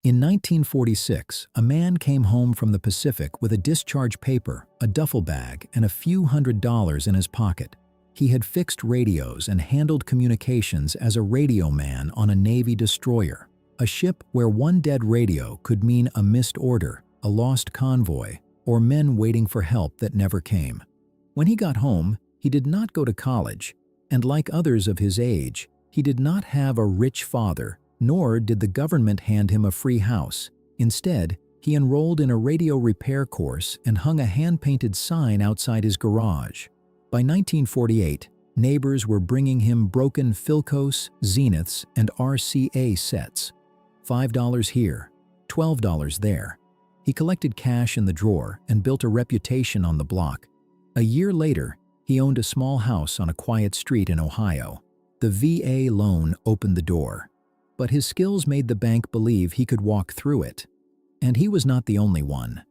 In 1946, a man came home from the Pacific with a discharge paper, a duffel bag, and a few $100s in his pocket. He had fixed radios and handled communications as a radio man on a Navy destroyer, a ship where one dead radio could mean a missed order, a lost convoy, or men waiting for help that never came. When he got home, he did not go to college, and like others of his age, he did not have a rich father, nor did the government hand him a free house. Instead, he enrolled in a radio repair course and hung a hand-painted sign outside his garage. By 1948, neighbors were bringing him broken Philcos, Zeniths, and RCA sets. $5 here, $12 there. He collected cash in the drawer and built a reputation on the block. A year later, he owned a small house on a quiet street in Ohio. The VA loan opened the door, but his skills made the bank believe he could walk through it. And he was not the only one.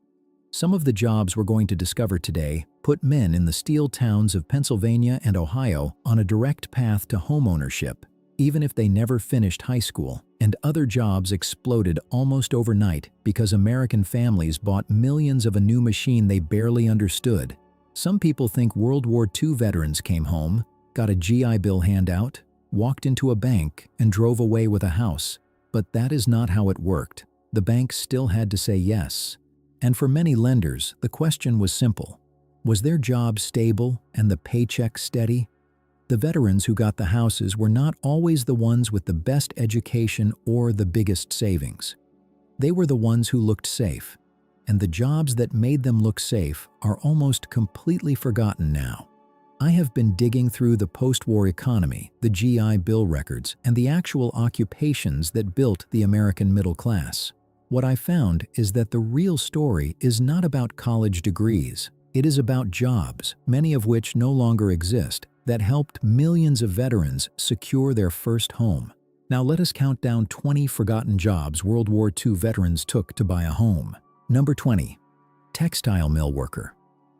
Some of the jobs we're going to discover today put men in the steel towns of Pennsylvania and Ohio on a direct path to homeownership, even if they never finished high school, and other jobs exploded almost overnight because American families bought millions of a new machine they barely understood. Some people think World War II veterans came home, got a GI Bill handout, walked into a bank, and drove away with a house. But that is not how it worked. The bank still had to say yes. And for many lenders, the question was simple. Was their job stable and the paycheck steady? The veterans who got the houses were not always the ones with the best education or the biggest savings. They were the ones who looked safe. And the jobs that made them look safe are almost completely forgotten now. I have been digging through the post-war economy, the GI Bill records, and the actual occupations that built the American middle class. What I found is that the real story is not about college degrees. It is about jobs, many of which no longer exist, that helped millions of veterans secure their first home. Now let us count down 20 forgotten jobs World War II veterans took to buy a home. Number 20. Textile mill worker.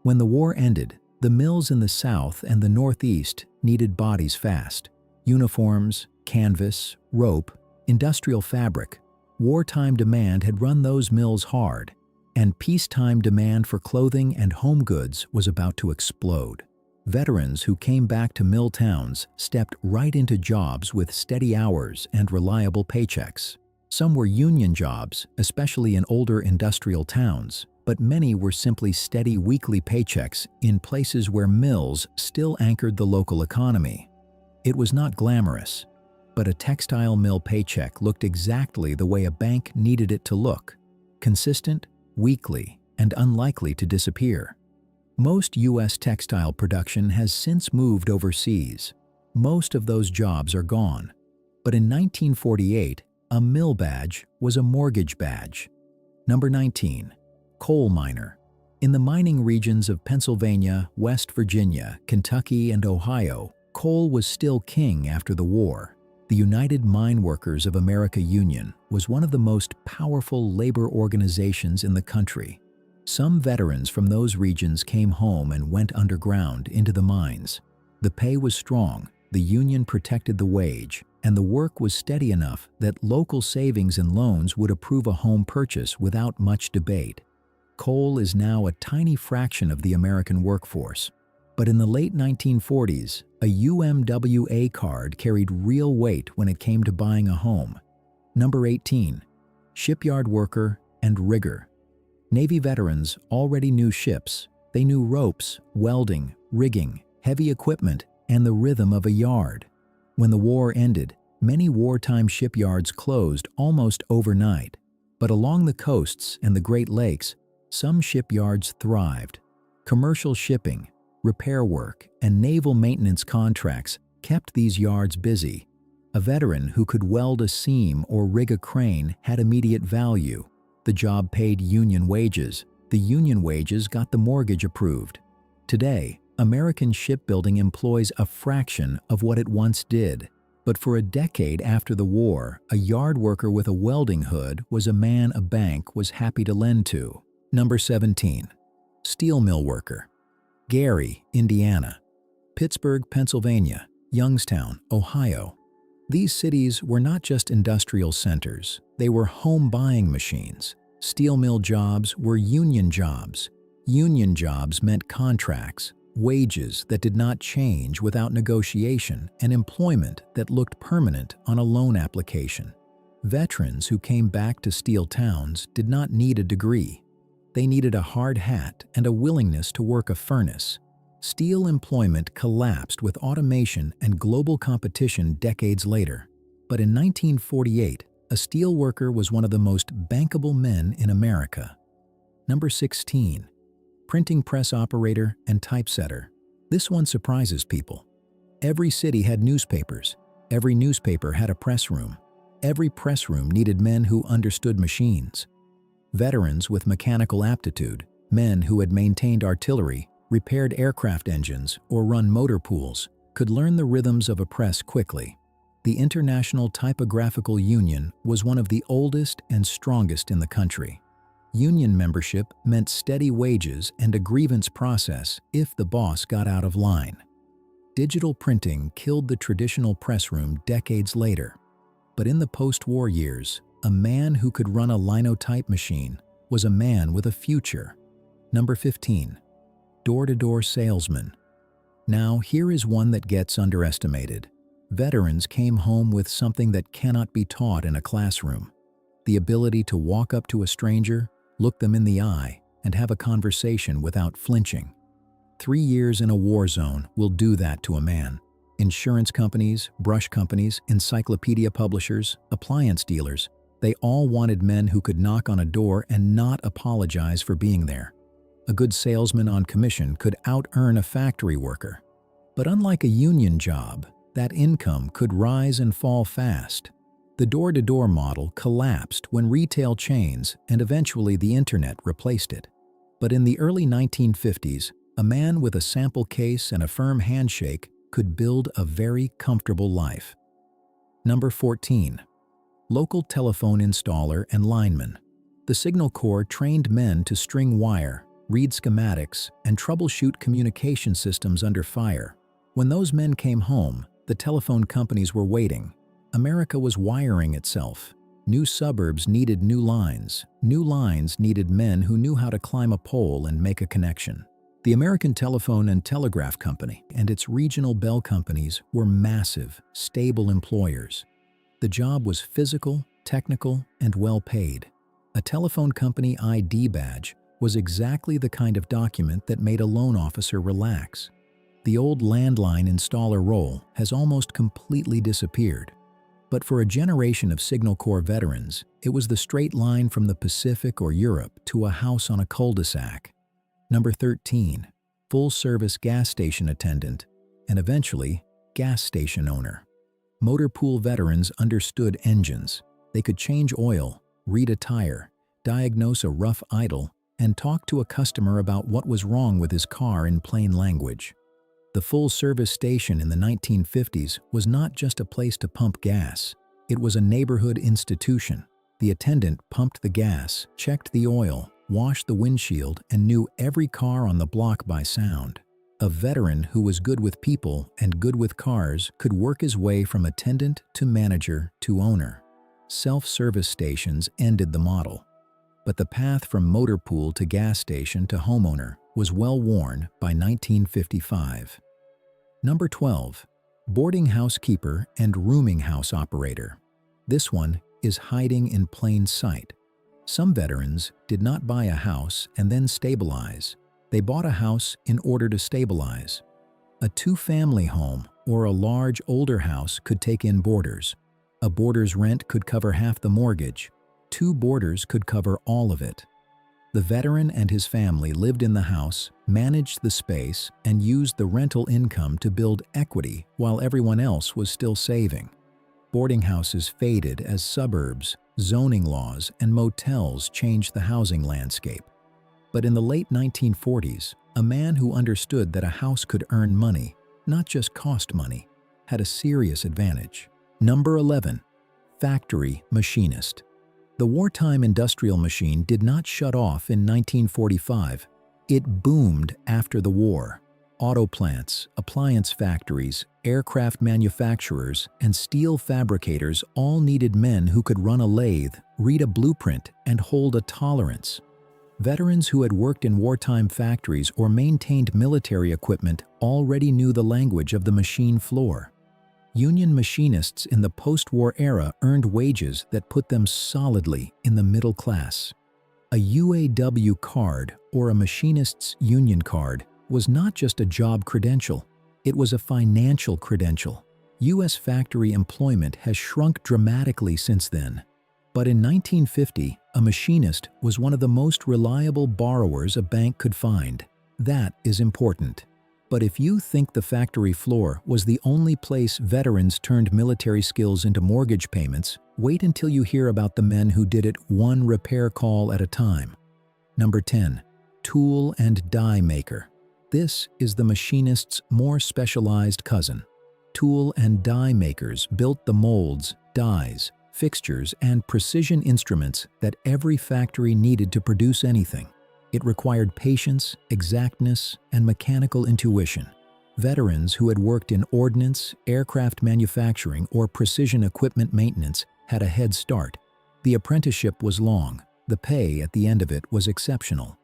When the war ended, the mills in the South and the Northeast needed bodies fast. Uniforms, canvas, rope, industrial fabric. Wartime demand had run those mills hard, and peacetime demand for clothing and home goods was about to explode. Veterans who came back to mill towns stepped right into jobs with steady hours and reliable paychecks. Some were union jobs, especially in older industrial towns, but many were simply steady weekly paychecks in places where mills still anchored the local economy. It was not glamorous, but a textile mill paycheck looked exactly the way a bank needed it to look: consistent, weekly, and unlikely to disappear. Most U.S. textile production has since moved overseas. Most of those jobs are gone. But in 1948, a mill badge was a mortgage badge. Number 19. Coal miner. In the mining regions of Pennsylvania, West Virginia, Kentucky, and Ohio, coal was still king after the war. The United Mine Workers of America Union was one of the most powerful labor organizations in the country. Some veterans from those regions came home and went underground into the mines. The pay was strong, the union protected the wage, and the work was steady enough that local savings and loans would approve a home purchase without much debate. Coal is now a tiny fraction of the American workforce. But in the late 1940s, a UMWA card carried real weight when it came to buying a home. Number 18. Shipyard worker and rigger. Navy veterans already knew ships. They knew ropes, welding, rigging, heavy equipment, and the rhythm of a yard. When the war ended, many wartime shipyards closed almost overnight. But along the coasts and the Great Lakes, some shipyards thrived. Commercial shipping, repair work, and naval maintenance contracts kept these yards busy. A veteran who could weld a seam or rig a crane had immediate value. The job paid union wages. The union wages got the mortgage approved. Today, American shipbuilding employs a fraction of what it once did. But for a decade after the war, a yard worker with a welding hood was a man a bank was happy to lend to. Number 17. Steel mill worker. Gary, Indiana. Pittsburgh, Pennsylvania. Youngstown, Ohio. These cities were not just industrial centers, they were home buying machines. Steel mill jobs were union jobs. Union jobs meant contracts, wages that did not change without negotiation, and employment that looked permanent on a loan application. Veterans who came back to steel towns did not need a degree. They needed a hard hat and a willingness to work a furnace. Steel employment collapsed with automation and global competition decades later. But in 1948, a steel worker was one of the most bankable men in America. Number 16. Printing press operator and typesetter. This one surprises people. Every city had newspapers. Every newspaper had a press room. Every press room needed men who understood machines. Veterans with mechanical aptitude, men who had maintained artillery, repaired aircraft engines, or run motor pools, could learn the rhythms of a press quickly. The International Typographical Union was one of the oldest and strongest in the country. Union membership meant steady wages and a grievance process if the boss got out of line. Digital printing killed the traditional press room decades later. But in the post-war years, a man who could run a linotype machine was a man with a future. Number 15. Door-to-door salesman. Now, here is one that gets underestimated. Veterans came home with something that cannot be taught in a classroom: the ability to walk up to a stranger, look them in the eye, and have a conversation without flinching. 3 years in a war zone will do that to a man. Insurance companies, brush companies, encyclopedia publishers, appliance dealers, they all wanted men who could knock on a door and not apologize for being there. A good salesman on commission could out-earn a factory worker. But unlike a union job, that income could rise and fall fast. The door-to-door model collapsed when retail chains and eventually the internet replaced it. But in the early 1950s, a man with a sample case and a firm handshake could build a very comfortable life. Number 14. Local telephone installer and lineman. The Signal Corps trained men to string wire, read schematics, and troubleshoot communication systems under fire. When those men came home, the telephone companies were waiting. America was wiring itself. New suburbs needed new lines. New lines needed men who knew how to climb a pole and make a connection. The American Telephone and Telegraph Company and its regional bell companies were massive, stable employers. The job was physical, technical, and well paid. A telephone company ID badge was exactly the kind of document that made a loan officer relax. The old landline installer role has almost completely disappeared. But for a generation of Signal Corps veterans, it was the straight line from the Pacific or Europe to a house on a cul-de-sac. Number 13. Full-service gas station attendant, and eventually, gas station owner. Motor pool veterans understood engines. They could change oil, read a tire, diagnose a rough idle, and talk to a customer about what was wrong with his car in plain language. The full-service station in the 1950s was not just a place to pump gas. It was a neighborhood institution. The attendant pumped the gas, checked the oil, washed the windshield, and knew every car on the block by sound. A veteran who was good with people and good with cars could work his way from attendant to manager to owner. Self-service stations ended the model. But the path from motor pool to gas station to homeowner was well worn by 1955. Number 12. Boarding house keeper and rooming house operator. This one is hiding in plain sight. Some veterans did not buy a house and then stabilize. They bought a house in order to stabilize. A two-family home or a large older house could take in boarders. A boarder's rent could cover half the mortgage. 2 boarders could cover all of it. The veteran and his family lived in the house, managed the space, and used the rental income to build equity while everyone else was still saving. Boarding houses faded as suburbs, zoning laws, and motels changed the housing landscape. But in the late 1940s, a man who understood that a house could earn money, not just cost money, had a serious advantage. Number 11. Factory machinist. The wartime industrial machine did not shut off in 1945. It boomed after the war. Auto plants, appliance factories, aircraft manufacturers, and steel fabricators all needed men who could run a lathe, read a blueprint, and hold a tolerance. Veterans who had worked in wartime factories or maintained military equipment already knew the language of the machine floor. Union machinists in the post-war era earned wages that put them solidly in the middle class. A UAW card, or a machinist's union card, was not just a job credential, it was a financial credential. U.S. factory employment has shrunk dramatically since then. But in 1950, a machinist was one of the most reliable borrowers a bank could find. That is important. But if you think the factory floor was the only place veterans turned military skills into mortgage payments, wait until you hear about the men who did it one repair call at a time. Number 10. Tool and die maker. This is the machinist's more specialized cousin. Tool and die makers built the molds, dies, fixtures, and precision instruments that every factory needed to produce anything. It required patience, exactness, and mechanical intuition. Veterans who had worked in ordnance, aircraft manufacturing, or precision equipment maintenance had a head start. The apprenticeship was long. The pay at the end of it was exceptional.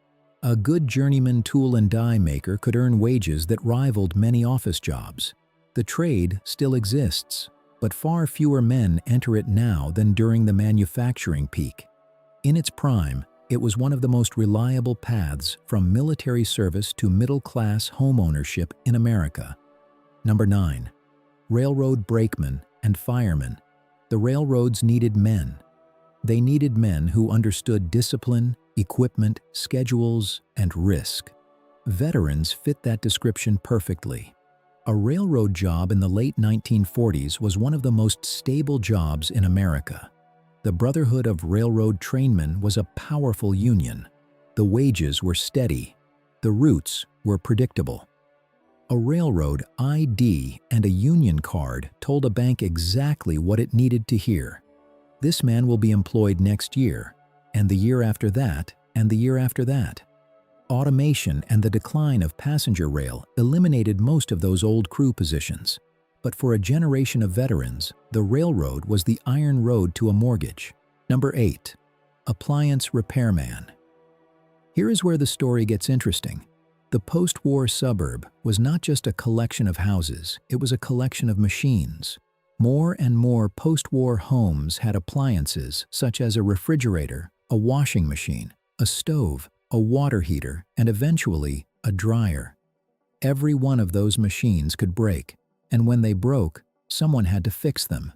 A good journeyman tool and die maker could earn wages that rivaled many office jobs. The trade still exists, but far fewer men enter it now than during the manufacturing peak. In its prime, it was one of the most reliable paths from military service to middle-class homeownership in America. Number 9. Railroad brakemen and firemen. The railroads needed men. They needed men who understood discipline, equipment, schedules, and risk. Veterans fit that description perfectly. A railroad job in the late 1940s was one of the most stable jobs in America. The Brotherhood of Railroad Trainmen was a powerful union. The wages were steady. The routes were predictable. A railroad ID and a union card told a bank exactly what it needed to hear. This man will be employed next year, and the year after that, and the year after that. Automation and the decline of passenger rail eliminated most of those old crew positions. But for a generation of veterans, the railroad was the iron road to a mortgage. Number 8. Appliance repairman. Here is where the story gets interesting. The post-war suburb was not just a collection of houses, it was a collection of machines. More and more post-war homes had appliances such as a refrigerator, a washing machine, a stove, a water heater, and eventually a dryer. Every one of those machines could break, and when they broke, someone had to fix them.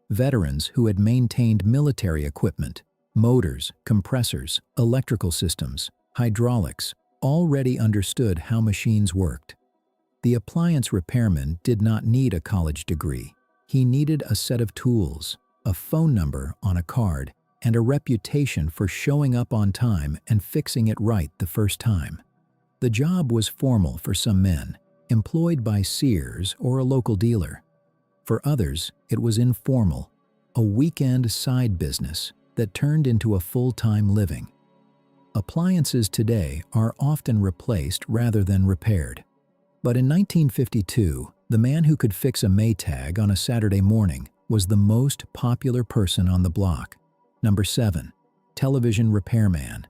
Veterans who had maintained military equipment, motors, compressors, electrical systems, hydraulics, already understood how machines worked. The appliance repairman did not need a college degree. He needed a set of tools, a phone number on a card, and a reputation for showing up on time and fixing it right the first time. The job was formal for some men, employed by Sears or a local dealer. For others, it was informal, a weekend side business that turned into a full-time living. Appliances today are often replaced rather than repaired. But in 1952, the man who could fix a Maytag on a Saturday morning was the most popular person on the block. Number 7. Television repairman.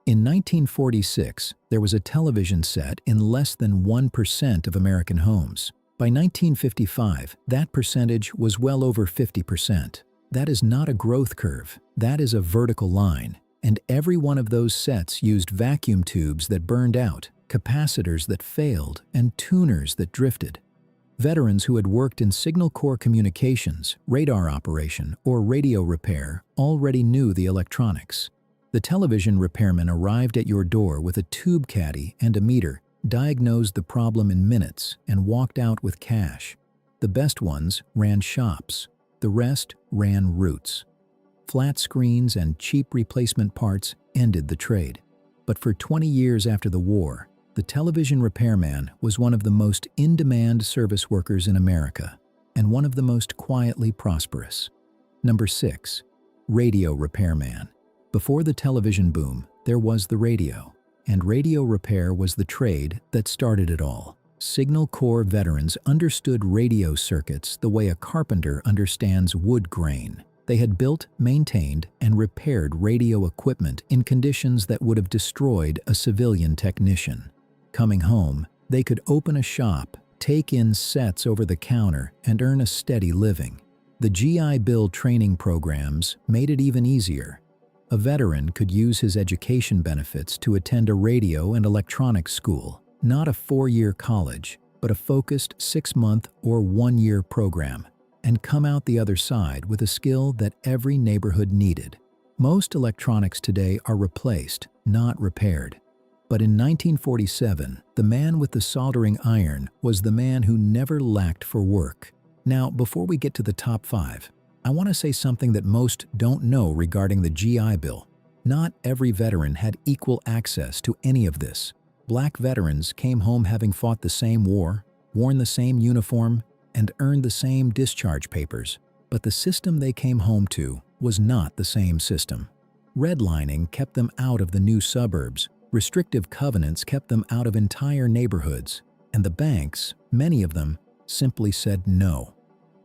In 1946, there was a television set in less than 1% of American homes. By 1955, that percentage was well over 50%. That is not a growth curve, that is a vertical line. And every one of those sets used vacuum tubes that burned out, capacitors that failed, and tuners that drifted. Veterans who had worked in signal corps communications, radar operation, or radio repair already knew the electronics. The television repairman arrived at your door with a tube caddy and a meter, diagnosed the problem in minutes, and walked out with cash. The best ones ran shops. The rest ran routes. Flat screens and cheap replacement parts ended the trade. But for 20 years after the war, the television repairman was one of the most in-demand service workers in America, and one of the most quietly prosperous. Number 6. Radio repairman. Before the television boom, there was the radio, and radio repair was the trade that started it all. Signal Corps veterans understood radio circuits the way a carpenter understands wood grain. They had built, maintained, and repaired radio equipment in conditions that would have destroyed a civilian technician. Coming home, they could open a shop, take in sets over the counter, and earn a steady living. The GI Bill training programs made it even easier. A veteran could use his education benefits to attend a radio and electronics school, not a 4-year college, but a focused 6-month or 1-year program, and come out the other side with a skill that every neighborhood needed. Most electronics today are replaced, not repaired. But in 1947, the man with the soldering iron was the man who never lacked for work. Now, before we get to the top 5, I want to say something that most don't know regarding the GI Bill. Not every veteran had equal access to any of this. Black veterans came home having fought the same war, worn the same uniform, and earned the same discharge papers. But the system they came home to was not the same system. Redlining kept them out of the new suburbs, restrictive covenants kept them out of entire neighborhoods, and the banks, many of them, simply said no.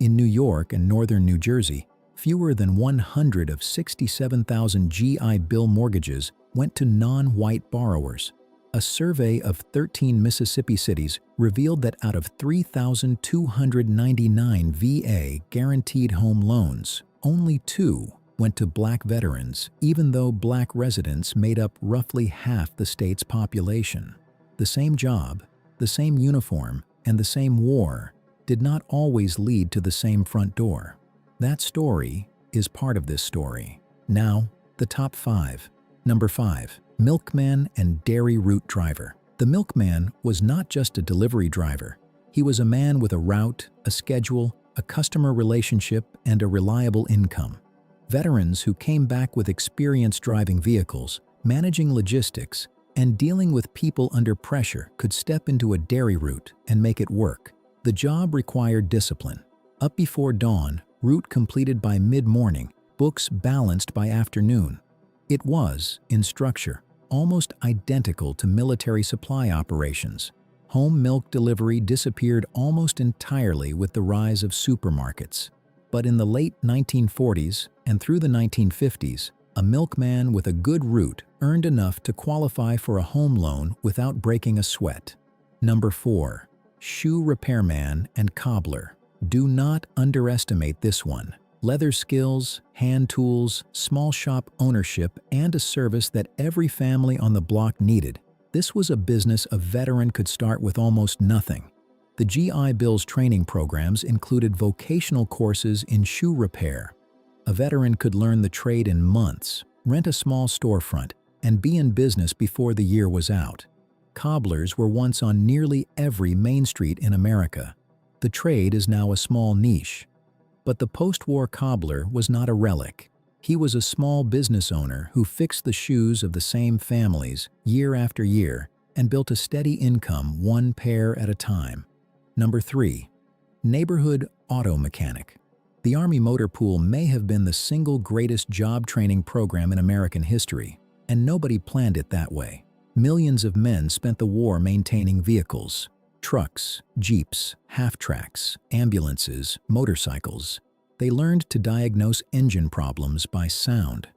In New York and northern New Jersey, fewer than 100 of 67,000 GI Bill mortgages went to non-white borrowers. A survey of 13 Mississippi cities revealed that out of 3,299 VA guaranteed home loans, only 2 went to black veterans, even though black residents made up roughly half the state's population. The same job, the same uniform, and the same war did not always lead to the same front door. That story is part of this story. Now, the top 5. Number 5. Milkman and dairy route driver. The milkman was not just a delivery driver. He was a man with a route, a schedule, a customer relationship, and a reliable income. Veterans who came back with experience driving vehicles, managing logistics, and dealing with people under pressure could step into a dairy route and make it work. The job required discipline. Up before dawn, route completed by mid-morning, books balanced by afternoon. It was, in structure, almost identical to military supply operations. Home milk delivery disappeared almost entirely with the rise of supermarkets. But in the late 1940s and through the 1950s, a milkman with a good route earned enough to qualify for a home loan without breaking a sweat. Number 4. Shoe repairman and cobbler. Do not underestimate this one. Leather skills, hand tools, small shop ownership, and a service that every family on the block needed. This was a business a veteran could start with almost nothing. The GI Bill's training programs included vocational courses in shoe repair. A veteran could learn the trade in months, rent a small storefront, and be in business before the year was out. Cobblers were once on nearly every main street in America. The trade is now a small niche. But the post-war cobbler was not a relic. He was a small business owner who fixed the shoes of the same families year after year and built a steady income one pair at a time. Number 3. Neighborhood auto mechanic. The Army Motor Pool may have been the single greatest job training program in American history, and nobody planned it that way. Millions of men spent the war maintaining vehicles. Trucks, jeeps, half-tracks, ambulances, motorcycles. They learned to diagnose engine problems by sound.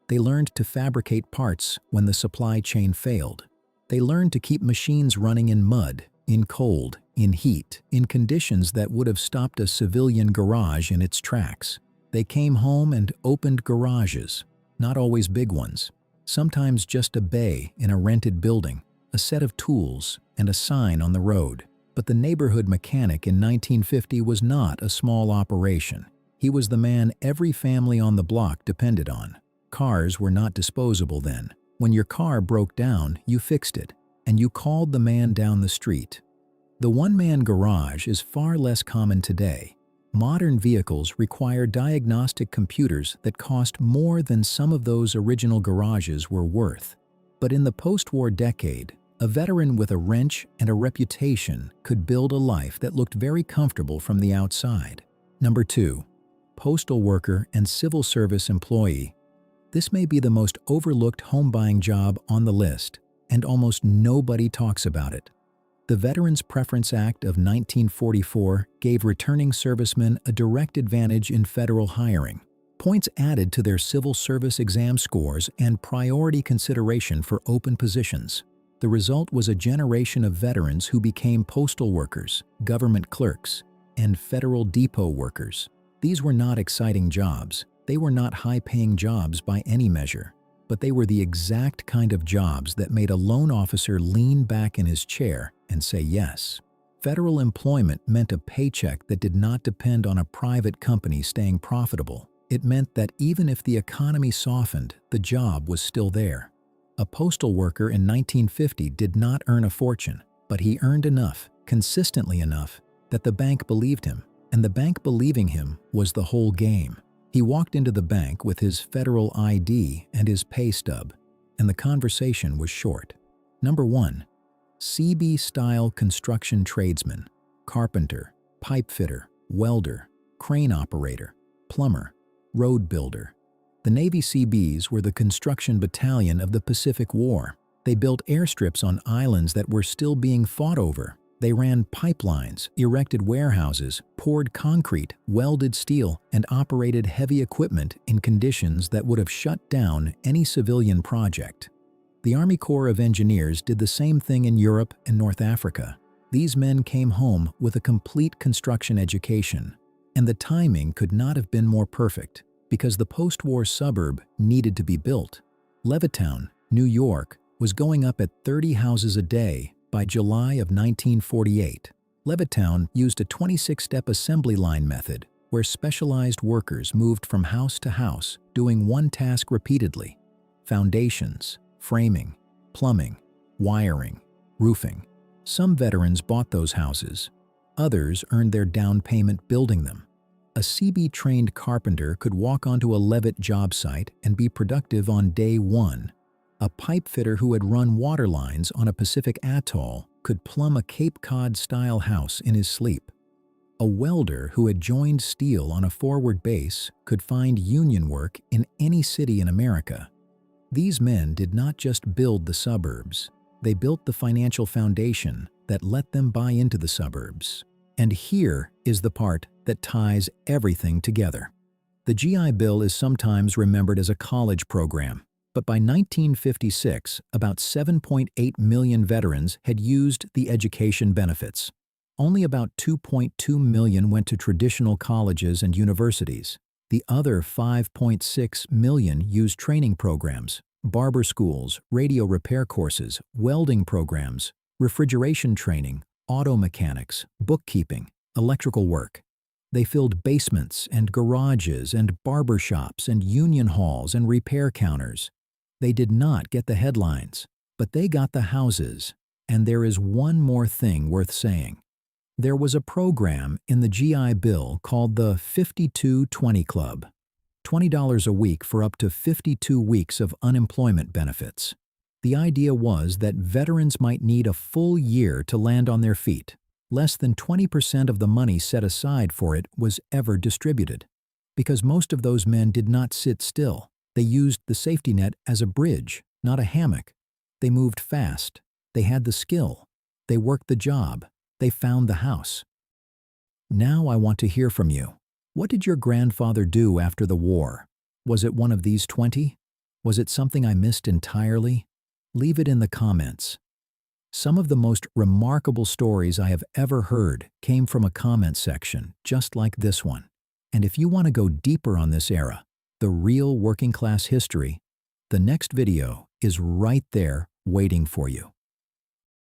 They learned to fabricate parts when the supply chain failed. They learned to keep machines running in mud, in cold, in heat, in conditions that would have stopped a civilian garage in its tracks. They came home and opened garages, not always big ones, sometimes just a bay in a rented building, a set of tools, and a sign on the road. But the neighborhood mechanic in 1950 was not a small operation. He was the man every family on the block depended on. Cars were not disposable then. When your car broke down, you fixed it, and you called the man down the street. The one-man garage is far less common today. Modern vehicles require diagnostic computers that cost more than some of those original garages were worth. But in the post-war decade, a veteran with a wrench and a reputation could build a life that looked very comfortable from the outside. Number 2. Postal worker and civil service employee. This may be the most overlooked home buying job on the list, and almost nobody talks about it. The Veterans Preference Act of 1944 gave returning servicemen a direct advantage in federal hiring, points added to their civil service exam scores, and priority consideration for open positions. The result was a generation of veterans who became postal workers, government clerks, and federal depot workers. These were not exciting jobs. They were not high-paying jobs by any measure, but they were the exact kind of jobs that made a loan officer lean back in his chair and say yes. Federal employment meant a paycheck that did not depend on a private company staying profitable. It meant that even if the economy softened, the job was still there. A postal worker in 1950 did not earn a fortune, but he earned enough, consistently enough, that the bank believed him, and the bank believing him was the whole game. He walked into the bank with his federal ID and his pay stub, and the conversation was short. Number 1. CB-style construction tradesman, carpenter, pipe fitter, welder, crane operator, plumber, road builder. The Navy CBs were the construction battalion of the Pacific War. They built airstrips on islands that were still being fought over. They ran pipelines, erected warehouses, poured concrete, welded steel, and operated heavy equipment in conditions that would have shut down any civilian project. The Army Corps of Engineers did the same thing in Europe and North Africa. These men came home with a complete construction education, and the timing could not have been more perfect because the post-war suburb needed to be built. Levittown, New York, was going up at 30 houses a day by July of 1948. Levittown used a 26-step assembly line method where specialized workers moved from house to house doing one task repeatedly: foundations, framing, plumbing, wiring, roofing. Some veterans bought those houses. Others earned their down payment building them. A CB-trained carpenter could walk onto a Levitt job site and be productive on day 1. A pipe fitter who had run water lines on a Pacific atoll could plumb a Cape Cod-style house in his sleep. A welder who had joined steel on a forward base could find union work in any city in America. These men did not just build the suburbs. They built the financial foundation that let them buy into the suburbs. And here is the part that ties everything together. The GI Bill is sometimes remembered as a college program, but by 1956, about 7.8 million veterans had used the education benefits. Only about 2.2 million went to traditional colleges and universities. The other 5.6 million used training programs, barber schools, radio repair courses, welding programs, refrigeration training, auto mechanics, bookkeeping, electrical work. They filled basements and garages and barber shops and union halls and repair counters. They did not get the headlines, but they got the houses. And there is one more thing worth saying. There was a program in the GI Bill called the 52-20 Club, $20 a week for up to 52 weeks of unemployment benefits. The idea was that veterans might need a full year to land on their feet. Less than 20% of the money set aside for it was ever distributed. Because most of those men did not sit still. They used the safety net as a bridge, not a hammock. They moved fast. They had the skill. They worked the job. They found the house. Now I want to hear from you. What did your grandfather do after the war? Was it one of these 20? Was it something I missed entirely? Leave it in the comments. Some of the most remarkable stories I have ever heard came from a comment section just like this one. And if you want to go deeper on this era, the real working class history, the next video is right there waiting for you.